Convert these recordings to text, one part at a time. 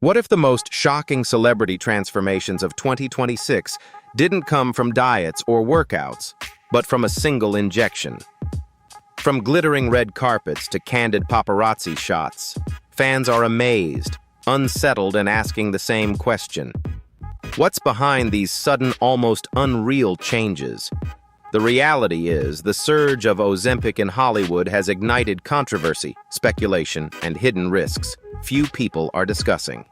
What if the most shocking celebrity transformations of 2026 didn't come from diets or workouts, but from a single injection? From glittering red carpets to candid paparazzi shots, fans are amazed, unsettled, and asking the same question. What's behind these sudden, almost unreal changes? The reality is, the surge of Ozempic in Hollywood has ignited controversy, speculation, and hidden risks few people are discussing.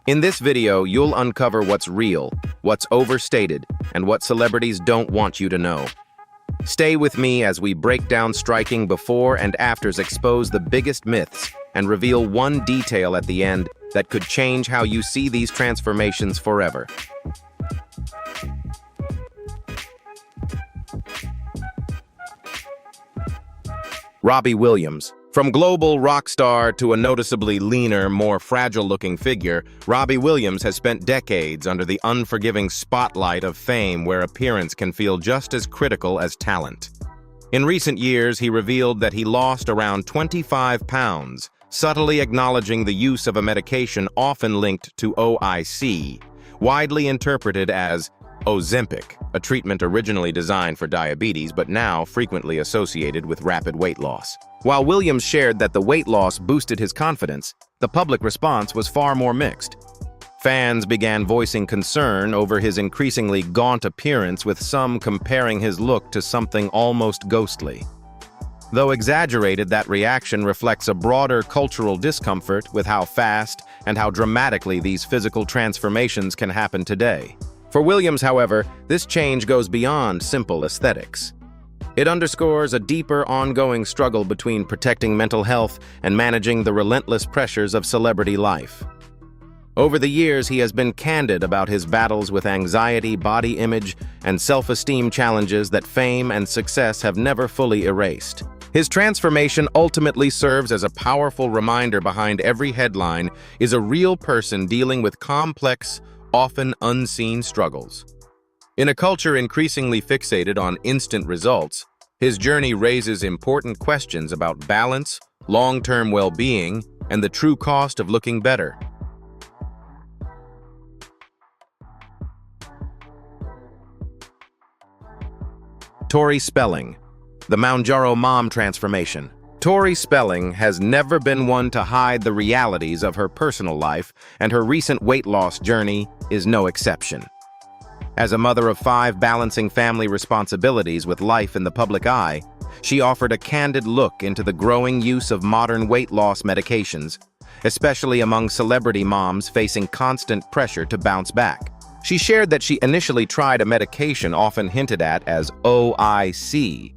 In this video, you'll uncover what's real, what's overstated, and what celebrities don't want you to know. Stay with me as we break down striking before and afters, expose the biggest myths, and reveal one detail at the end that could change how you see these transformations forever. Robbie Williams. From global rock star to a noticeably leaner, more fragile-looking figure, Robbie Williams has spent decades under the unforgiving spotlight of fame, where appearance can feel just as critical as talent. In recent years, he revealed that he lost around 25 pounds, subtly acknowledging the use of a medication often linked to OIC, widely interpreted as Ozempic, a treatment originally designed for diabetes but now frequently associated with rapid weight loss. While Williams shared that the weight loss boosted his confidence, the public response was far more mixed. Fans began voicing concern over his increasingly gaunt appearance, with some comparing his look to something almost ghostly. Though exaggerated, that reaction reflects a broader cultural discomfort with how fast and how dramatically these physical transformations can happen today. For Williams, however, this change goes beyond simple aesthetics. It underscores a deeper, ongoing struggle between protecting mental health and managing the relentless pressures of celebrity life. Over the years, he has been candid about his battles with anxiety, body image, and self-esteem challenges that fame and success have never fully erased. His transformation ultimately serves as a powerful reminder behind every headline is a real person dealing with complex, often unseen struggles. In a culture increasingly fixated on instant results, his journey raises important questions about balance, long-term well-being, and the true cost of looking better. Tori Spelling, the Mounjaro mom transformation. Tori Spelling has never been one to hide the realities of her personal life, and her recent weight loss journey is no exception. As a mother of 5 balancing family responsibilities with life in the public eye, she offered a candid look into the growing use of modern weight loss medications, especially among celebrity moms facing constant pressure to bounce back. She shared that she initially tried a medication often hinted at as OIC,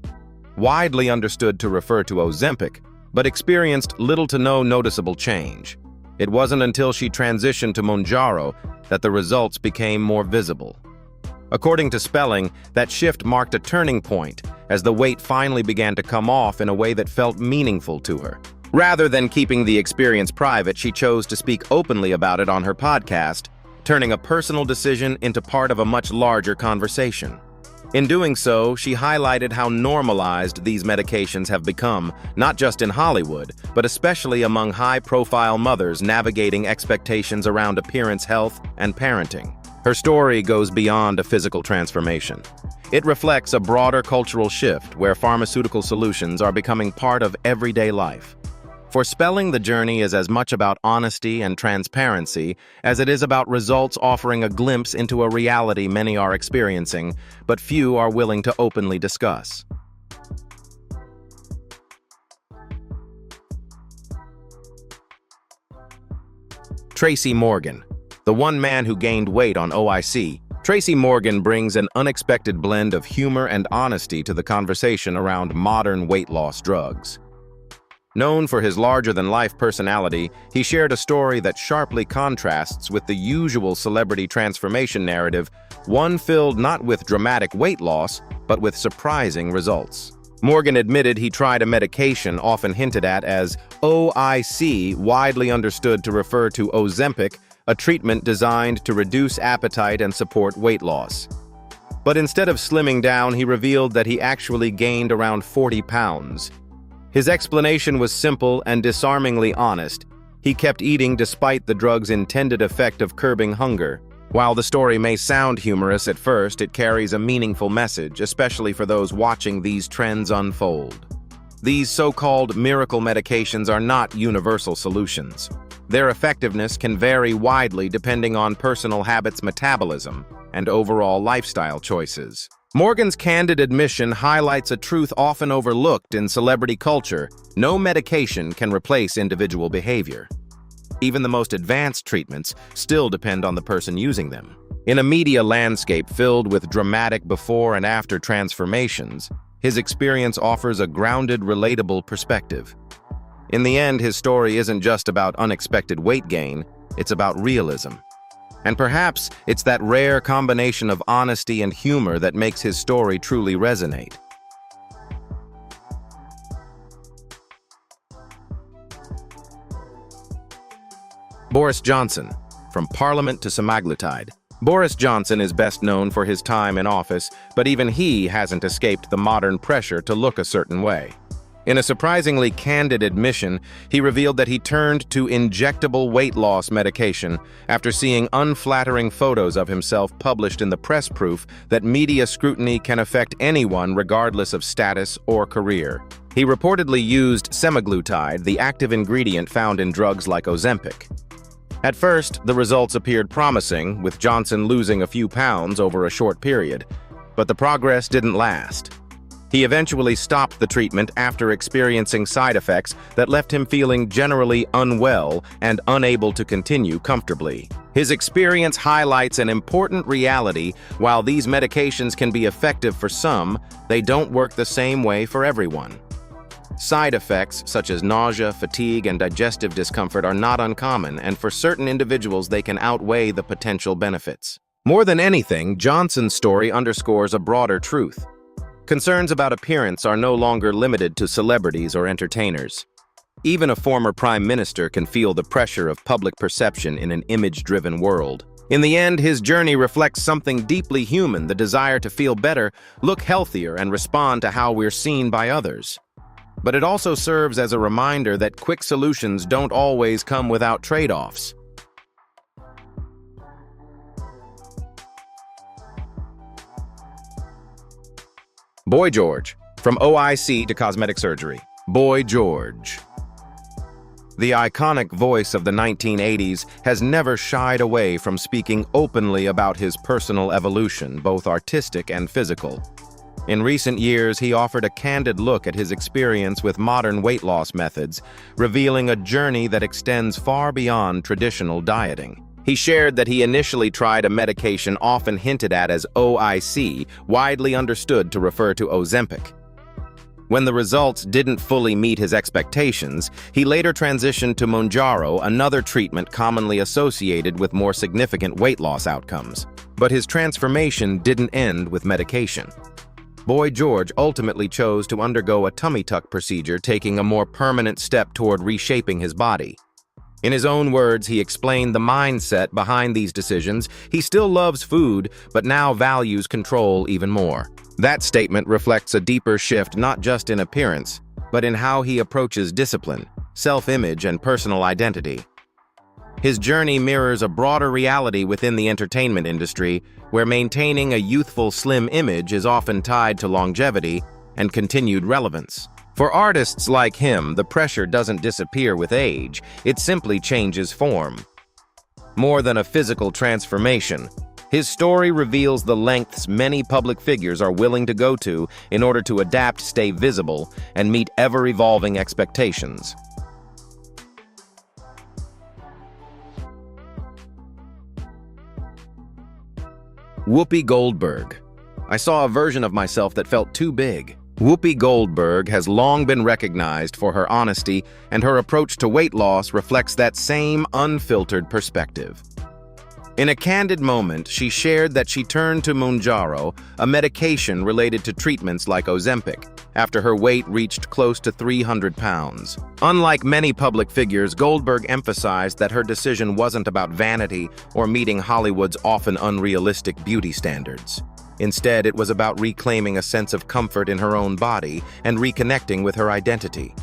widely understood to refer to Ozempic, but experienced little to no noticeable change. It wasn't until she transitioned to Mounjaro that the results became more visible. According to Spelling, that shift marked a turning point as the weight finally began to come off in a way that felt meaningful to her. Rather than keeping the experience private, she chose to speak openly about it on her podcast, turning a personal decision into part of a much larger conversation. In doing so, she highlighted how normalized these medications have become, not just in Hollywood, but especially among high-profile mothers navigating expectations around appearance, health, and parenting. Her story goes beyond a physical transformation. It reflects a broader cultural shift where pharmaceutical solutions are becoming part of everyday life. For Spelling, the journey is as much about honesty and transparency as it is about results, offering a glimpse into a reality many are experiencing, but few are willing to openly discuss. Tracy Morgan, the one man who gained weight on OIC. Tracy Morgan brings an unexpected blend of humor and honesty to the conversation around modern weight loss drugs. Known for his larger-than-life personality, he shared a story that sharply contrasts with the usual celebrity transformation narrative, one filled not with dramatic weight loss, but with surprising results. Morgan admitted he tried a medication often hinted at as OIC, widely understood to refer to Ozempic, a treatment designed to reduce appetite and support weight loss. But instead of slimming down, he revealed that he actually gained around 40 pounds. His explanation was simple and disarmingly honest. He kept eating despite the drug's intended effect of curbing hunger. While the story may sound humorous at first, it carries a meaningful message, especially for those watching these trends unfold. These so-called miracle medications are not universal solutions. Their effectiveness can vary widely depending on personal habits, metabolism, and overall lifestyle choices. Morgan's candid admission highlights a truth often overlooked in celebrity culture: no medication can replace individual behavior. Even the most advanced treatments still depend on the person using them. In a media landscape filled with dramatic before and after transformations, his experience offers a grounded, relatable perspective. In the end, his story isn't just about unexpected weight gain, it's about realism. And perhaps it's that rare combination of honesty and humor that makes his story truly resonate. Boris Johnson, from Parliament to semaglutide. Boris Johnson is best known for his time in office, but even he hasn't escaped the modern pressure to look a certain way. In a surprisingly candid admission, he revealed that he turned to injectable weight loss medication after seeing unflattering photos of himself published in the press, proof that media scrutiny can affect anyone regardless of status or career. He reportedly used semaglutide, the active ingredient found in drugs like Ozempic. At first, the results appeared promising, with Johnson losing a few pounds over a short period, but the progress didn't last. He eventually stopped the treatment after experiencing side effects that left him feeling generally unwell and unable to continue comfortably. His experience highlights an important reality: while these medications can be effective for some, they don't work the same way for everyone. Side effects such as nausea, fatigue, and digestive discomfort are not uncommon, and for certain individuals they can outweigh the potential benefits. More than anything, Johnson's story underscores a broader truth. Concerns about appearance are no longer limited to celebrities or entertainers. Even a former prime minister can feel the pressure of public perception in an image-driven world. In the end, his journey reflects something deeply human: the desire to feel better, look healthier, and respond to how we're seen by others. But it also serves as a reminder that quick solutions don't always come without trade-offs. Boy George, from OIC to cosmetic surgery. Boy George. The iconic voice of the 1980s has never shied away from speaking openly about his personal evolution, both artistic and physical. In recent years, he offered a candid look at his experience with modern weight loss methods, revealing a journey that extends far beyond traditional dieting. He shared that he initially tried a medication often hinted at as OIC, widely understood to refer to Ozempic. When the results didn't fully meet his expectations, he later transitioned to Mounjaro, another treatment commonly associated with more significant weight loss outcomes. But his transformation didn't end with medication. Boy George ultimately chose to undergo a tummy tuck procedure, taking a more permanent step toward reshaping his body. In his own words, he explained the mindset behind these decisions. He still loves food, but now values control even more. That statement reflects a deeper shift not just in appearance, but in how he approaches discipline, self-image, and personal identity. His journey mirrors a broader reality within the entertainment industry, where maintaining a youthful, slim image is often tied to longevity and continued relevance. For artists like him, the pressure doesn't disappear with age, it simply changes form. More than a physical transformation, his story reveals the lengths many public figures are willing to go to in order to adapt, stay visible, and meet ever-evolving expectations. Whoopi Goldberg. I saw a version of myself that felt too big. Whoopi Goldberg has long been recognized for her honesty, and her approach to weight loss reflects that same unfiltered perspective. In a candid moment, she shared that she turned to Mounjaro, a medication related to treatments like Ozempic, after her weight reached close to 300 pounds. Unlike many public figures, Goldberg emphasized that her decision wasn't about vanity or meeting Hollywood's often unrealistic beauty standards. Instead, it was about reclaiming a sense of comfort in her own body and reconnecting with her identity.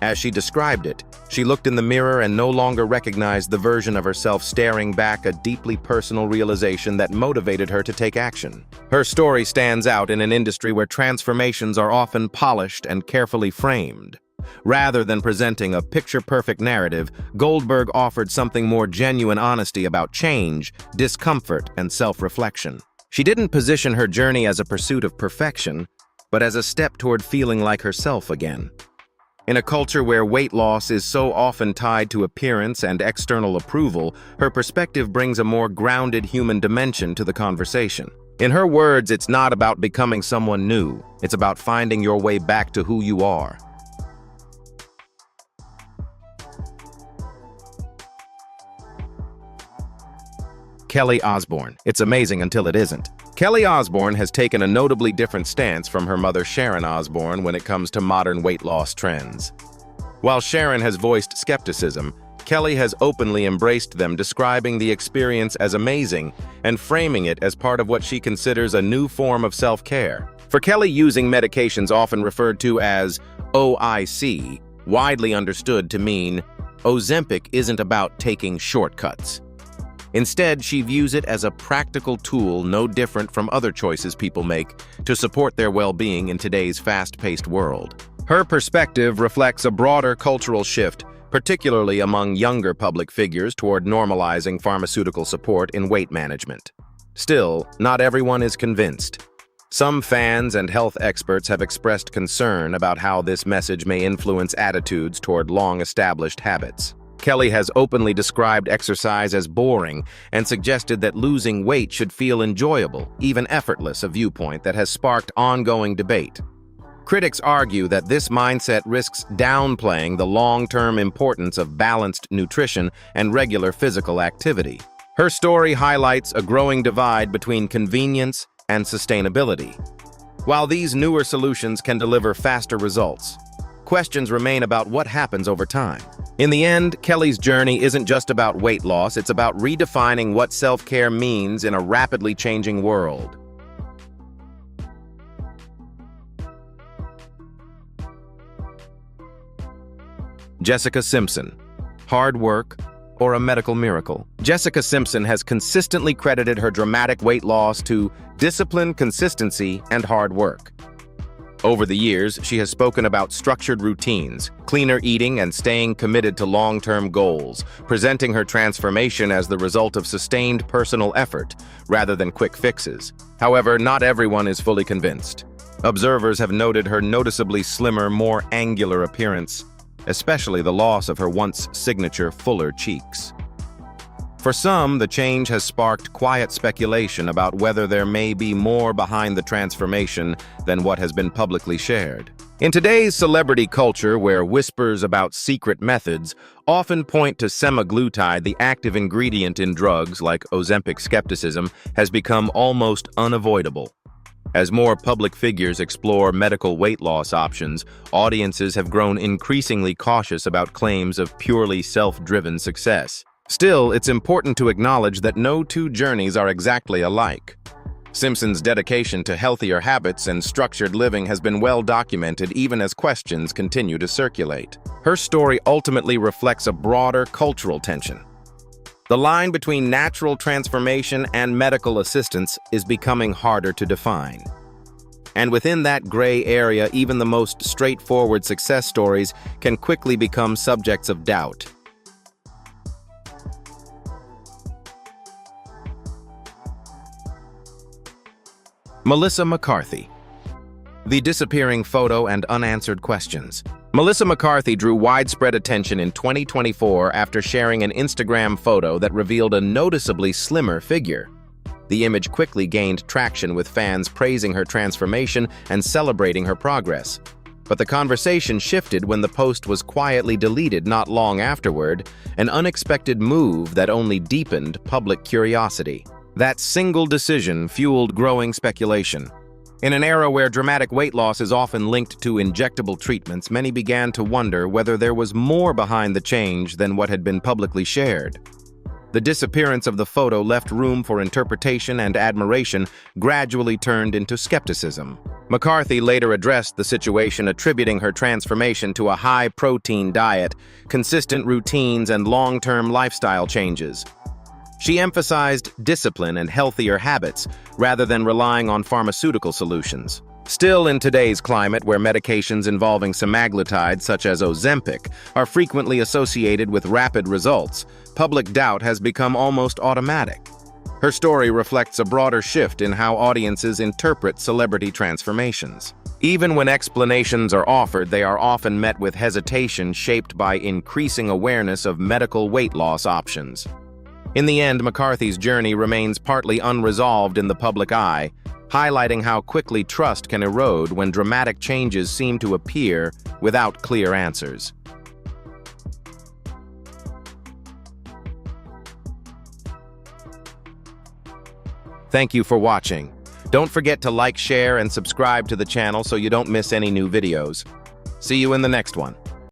As she described it, she looked in the mirror and no longer recognized the version of herself staring back, a deeply personal realization that motivated her to take action. Her story stands out in an industry where transformations are often polished and carefully framed. Rather than presenting a picture-perfect narrative, Goldberg offered something more genuine honesty about change, discomfort, and self-reflection. She didn't position her journey as a pursuit of perfection, but as a step toward feeling like herself again. In a culture where weight loss is so often tied to appearance and external approval, her perspective brings a more grounded human dimension to the conversation. In her words, it's not about becoming someone new, it's about finding your way back to who you are. Kelly Osborne. It's amazing until it isn't. Kelly Osborne has taken a notably different stance from her mother Sharon Osborne when it comes to modern weight loss trends. While Sharon has voiced skepticism, Kelly has openly embraced them, describing the experience as amazing and framing it as part of what she considers a new form of self-care. For Kelly, using medications often referred to as OIC, widely understood to mean Ozempic isn't about taking shortcuts. Instead, she views it as a practical tool no different from other choices people make to support their well-being in today's fast-paced world. Her perspective reflects a broader cultural shift, particularly among younger public figures, toward normalizing pharmaceutical support in weight management. Still, not everyone is convinced. Some fans and health experts have expressed concern about how this message may influence attitudes toward long-established habits. Kelly has openly described exercise as boring and suggested that losing weight should feel enjoyable, even effortless, a viewpoint that has sparked ongoing debate. Critics argue that this mindset risks downplaying the long-term importance of balanced nutrition and regular physical activity. Her story highlights a growing divide between convenience and sustainability. While these newer solutions can deliver faster results, questions remain about what happens over time. In the end, Kelly's journey isn't just about weight loss, it's about redefining what self-care means in a rapidly changing world. Jessica Simpson. Hard work or a medical miracle? Jessica Simpson has consistently credited her dramatic weight loss to discipline, consistency, and hard work. Over the years, she has spoken about structured routines, cleaner eating, and staying committed to long-term goals, presenting her transformation as the result of sustained personal effort, rather than quick fixes. However, not everyone is fully convinced. Observers have noted her noticeably slimmer, more angular appearance, especially the loss of her once signature fuller cheeks. For some, the change has sparked quiet speculation about whether there may be more behind the transformation than what has been publicly shared. In today's celebrity culture, where whispers about secret methods often point to semaglutide, the active ingredient in drugs like Ozempic, skepticism has become almost unavoidable. As more public figures explore medical weight loss options, audiences have grown increasingly cautious about claims of purely self-driven success. Still, it's important to acknowledge that no two journeys are exactly alike. Simpson's dedication to healthier habits and structured living has been well documented, even as questions continue to circulate. Her story ultimately reflects a broader cultural tension. The line between natural transformation and medical assistance is becoming harder to define. And within that gray area, even the most straightforward success stories can quickly become subjects of doubt. Melissa McCarthy. The disappearing photo and unanswered questions. Melissa McCarthy drew widespread attention in 2024 after sharing an Instagram photo that revealed a noticeably slimmer figure. The image quickly gained traction, with fans praising her transformation and celebrating her progress. But the conversation shifted when the post was quietly deleted not long afterward, an unexpected move that only deepened public curiosity. That single decision fueled growing speculation. In an era where dramatic weight loss is often linked to injectable treatments, many began to wonder whether there was more behind the change than what had been publicly shared. The disappearance of the photo left room for interpretation, and admiration gradually turned into skepticism. McCarthy later addressed the situation, attributing her transformation to a high-protein diet, consistent routines, and long-term lifestyle changes. She emphasized discipline and healthier habits rather than relying on pharmaceutical solutions. Still, in today's climate, where medications involving semaglutide such as Ozempic are frequently associated with rapid results, public doubt has become almost automatic. Her story reflects a broader shift in how audiences interpret celebrity transformations. Even when explanations are offered, they are often met with hesitation shaped by increasing awareness of medical weight loss options. In the end, McCarthy's journey remains partly unresolved in the public eye, highlighting how quickly trust can erode when dramatic changes seem to appear without clear answers. Thank you for watching. Don't forget to like, share, and subscribe to the channel so you don't miss any new videos. See you in the next one.